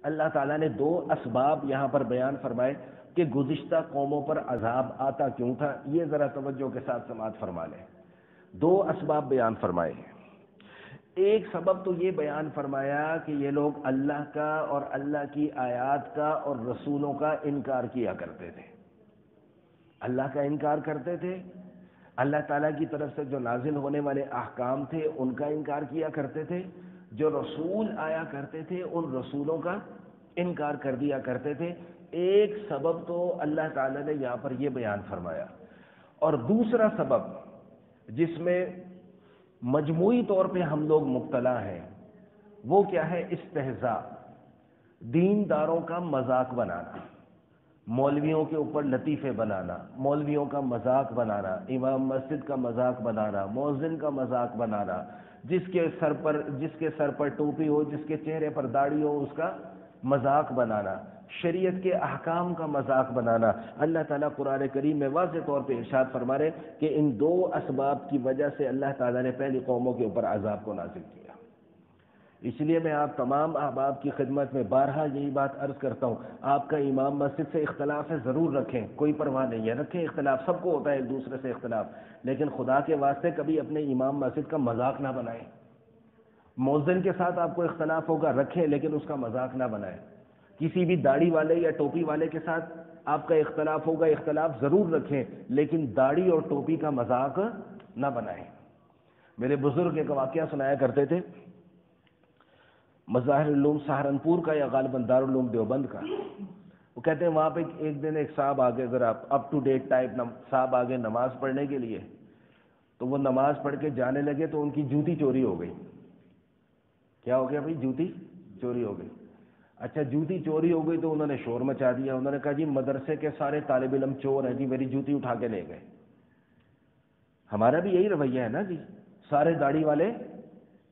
اللہ تعالیٰ نے دو اسباب یہاں پر بیان فرمائے کہ گزشتہ قوموں پر عذاب آتا کیوں تھا. یہ ذرا توجہ کے ساتھ سماعت فرما لیں. دو اسباب بیان فرمائے. ایک سبب تو یہ بیان فرمایا کہ یہ لوگ اللہ کا اور اللہ کی آیات کا اور رسولوں کا انکار کیا کرتے تھے. اللہ کا انکار کرتے تھے، اللہ تعالیٰ کی طرف سے جو نازل ہونے والے احکام تھے ان کا انکار کیا کرتے تھے، جو رسول آیا کرتے تھے ان رسولوں کا انکار کر دیا کرتے تھے. ایک سبب تو اللہ تعالیٰ نے یہاں پر یہ بیان فرمایا. اور دوسرا سبب جس میں مجموعی طور پہ ہم لوگ مبتلا ہیں وہ کیا ہے؟ استہزاء، دینداروں کا مذاق بنانا، مولویوں کے اوپر لطیفے بنانا، مولویوں کا مذاق بنانا، امام مسجد کا مذاق بنانا، مؤذن کا مذاق بنانا، جس کے سر پر ٹوپی ہو، جس کے چہرے پر داڑھی ہو اس کا مذاق بنانا، شریعت کے احکام کا مذاق بنانا. اللہ تعالیٰ قرآن کریم میں واضح طور پہ ارشاد فرما رہے کہ ان دو اسباب کی وجہ سے اللہ تعالیٰ نے پہلی قوموں کے اوپر عذاب کو نازل کیا. اس لیے میں آپ تمام احباب کی خدمت میں بارہا یہی بات عرض کرتا ہوں، آپ کا امام مسجد سے اختلاف ہے ضرور رکھیں، کوئی پرواہ نہیں ہے، رکھیں اختلاف، سب کو ہوتا ہے ایک دوسرے سے اختلاف، لیکن خدا کے واسطے کبھی اپنے امام مسجد کا مذاق نہ بنائیں. مؤذن کے ساتھ آپ کو اختلاف ہوگا، رکھیں لیکن اس کا مذاق نہ بنائیں. کسی بھی داڑھی والے یا ٹوپی والے کے ساتھ آپ کا اختلاف ہوگا، اختلاف ضرور رکھیں لیکن داڑھی اور ٹوپی کا مذاق نہ بنائیں. میرے بزرگ ایک واقعہ سنایا کرتے تھے، مظاہر العلوم سہارنپور کا یا غالباً دارالعلوم دیوبند کا. وہ کہتے ہیں وہاں پہ ایک دن ایک صاحب آگے، ذرا اپ ٹو ڈیٹ ٹائپ صاحب آگے نماز پڑھنے کے لیے، تو وہ نماز پڑھ کے جانے لگے تو ان کی جوتی چوری ہو گئی. کیا ہو گیا بھائی؟ جوتی چوری ہو گئی. اچھا جوتی چوری ہو گئی تو انہوں نے شور مچا دیا، انہوں نے کہا جی مدرسے کے سارے طالب علم چور ہیں جی، میری جوتی اٹھا کے لے گئے. ہمارا بھی یہی رویہ ہے نا جی، سارے داڑھی والے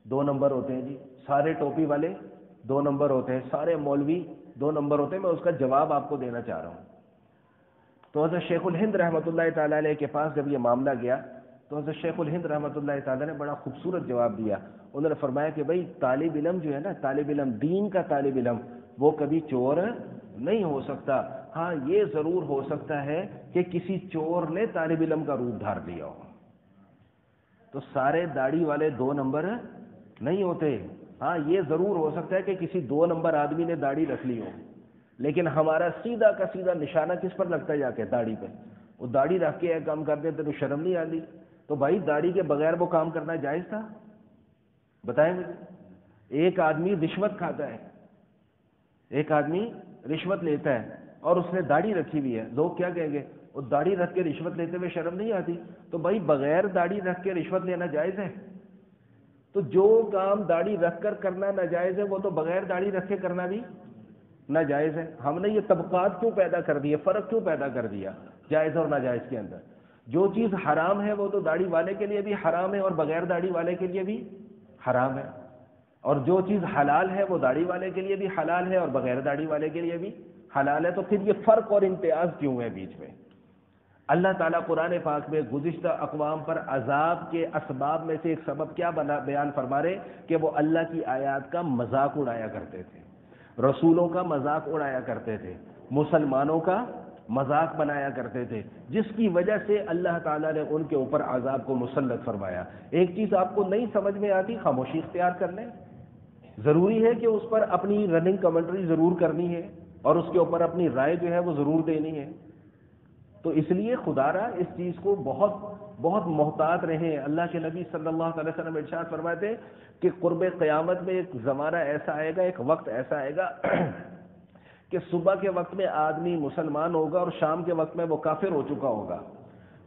2 نمبر ہوتے ہیں جی، سارے ٹوپی والے 2 نمبر ہوتے ہیں، سارے مولوی 2 نمبر ہوتے ہیں. میں اس کا جواب آپ کو دینا چاہ رہا ہوں. تو حضرت شیخ الہند رحمۃ اللہ تعالیٰ علیہ کے پاس جب یہ معاملہ گیا تو حضرت شیخ الہند رحمۃ اللہ تعالیٰ نے بڑا خوبصورت جواب دیا. انہوں نے فرمایا کہ بھائی طالب علم جو ہے نا، طالب علم دین کا طالب علم وہ کبھی چور نہیں ہو سکتا. ہاں یہ ضرور ہو سکتا ہے کہ کسی چور نے طالب علم کا روپ دھار لیا ہو. تو سارے داڑھی والے 2 نمبر نہیں ہوتے. ہاں یہ ضرور ہو سکتا ہے کہ کسی 2 نمبر آدمی نے داڑھی رکھ لی ہو، لیکن ہمارا سیدھا کا سیدھا نشانہ کس پر لگتا ہے؟ جا کے داڑھی پہ. وہ داڑھی رکھ کے کام کرتے تھے تو شرم نہیں آتی؟ تو بھائی داڑھی کے بغیر وہ کام کرنا جائز تھا؟ بتائیں مجھے. ایک آدمی رشوت کھاتا ہے، ایک آدمی رشوت لیتا ہے اور اس نے داڑھی رکھی ہوئی ہے، لوگ کیا کہیں گے؟ وہ داڑھی رکھ کے رشوت لیتے ہوئے شرم نہیں آتی؟ تو بھائی بغیر داڑھی رکھ کے رشوت لینا جائز ہے؟ تو جو کام داڑھی رکھ کر کرنا ناجائز ہے وہ تو بغیر داڑھی رکھے کرنا بھی ناجائز ہے. ہم نے یہ طبقات کیوں پیدا کر دیے، فرق کیوں پیدا کر دیا جائز اور ناجائز کے اندر؟ جو چیز حرام ہے وہ تو داڑھی والے کے لیے بھی حرام ہے اور بغیر داڑھی والے کے لیے بھی حرام ہے، اور جو چیز حلال ہے وہ داڑھی والے کے لیے بھی حلال ہے اور بغیر داڑھی والے کے لیے بھی حلال ہے. تو پھر یہ فرق اور امتیاز کیوں ہے بیچ میں؟ اللہ تعالیٰ قرآن پاک میں گزشتہ اقوام پر عذاب کے اسباب میں سے ایک سبب کیا بیان فرما رہے کہ وہ اللہ کی آیات کا مذاق اڑایا کرتے تھے، رسولوں کا مذاق اڑایا کرتے تھے، مسلمانوں کا مذاق بنایا کرتے تھے، جس کی وجہ سے اللہ تعالیٰ نے ان کے اوپر عذاب کو مسلط فرمایا. ایک چیز آپ کو نہیں سمجھ میں آتی، خاموشی اختیار کر لیں. ضروری ہے کہ اس پر اپنی رننگ کمنٹری ضرور کرنی ہے اور اس کے اوپر اپنی رائے جو ہے وہ ضرور دینی ہے. تو اس لیے خدا را اس چیز کو بہت بہت محتاط رہیں. اللہ کے نبی صلی اللہ علیہ وسلم ارشاد فرماتے کہ قرب قیامت میں ایک زمانہ ایسا آئے گا، ایک وقت ایسا آئے گا کہ صبح کے وقت میں آدمی مسلمان ہوگا اور شام کے وقت میں وہ کافر ہو چکا ہوگا،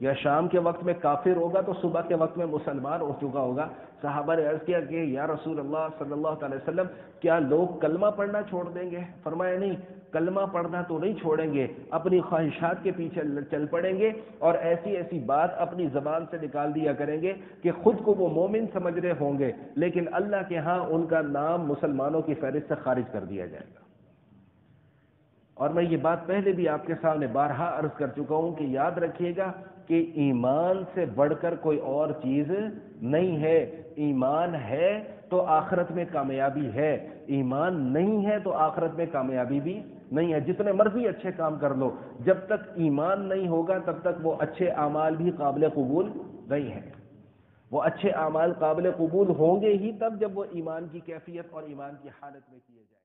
یا شام کے وقت میں کافر ہوگا تو صبح کے وقت میں مسلمان ہو چکا ہوگا. صحابہ نے عرض کیا کہ یا رسول اللہ صلی اللہ علیہ وسلم کیا لوگ کلمہ پڑھنا چھوڑ دیں گے؟ فرمایا نہیں، کلمہ پڑھنا تو نہیں چھوڑیں گے، اپنی خواہشات کے پیچھے چل پڑیں گے اور ایسی ایسی بات اپنی زبان سے نکال دیا کریں گے کہ خود کو وہ مومن سمجھ رہے ہوں گے لیکن اللہ کے ہاں ان کا نام مسلمانوں کی فہرست سے خارج کر دیا جائے گا. اور میں یہ بات پہلے بھی آپ کے سامنے بارہا عرض کر چکا ہوں کہ یاد رکھیے گا کہ ایمان سے بڑھ کر کوئی اور چیز نہیں ہے. ایمان ہے تو آخرت میں کامیابی ہے، ایمان نہیں ہے تو آخرت میں کامیابی بھی نہیں ہے۔ جتنے مرضی اچھے کام کر لو، جب تک ایمان نہیں ہوگا تب تک وہ اچھے اعمال بھی قابل قبول نہیں ہیں۔ وہ اچھے اعمال قابل قبول ہوں گے ہی تب جب وہ ایمان کی کیفیت اور ایمان کی حالت میں کیے جائیں۔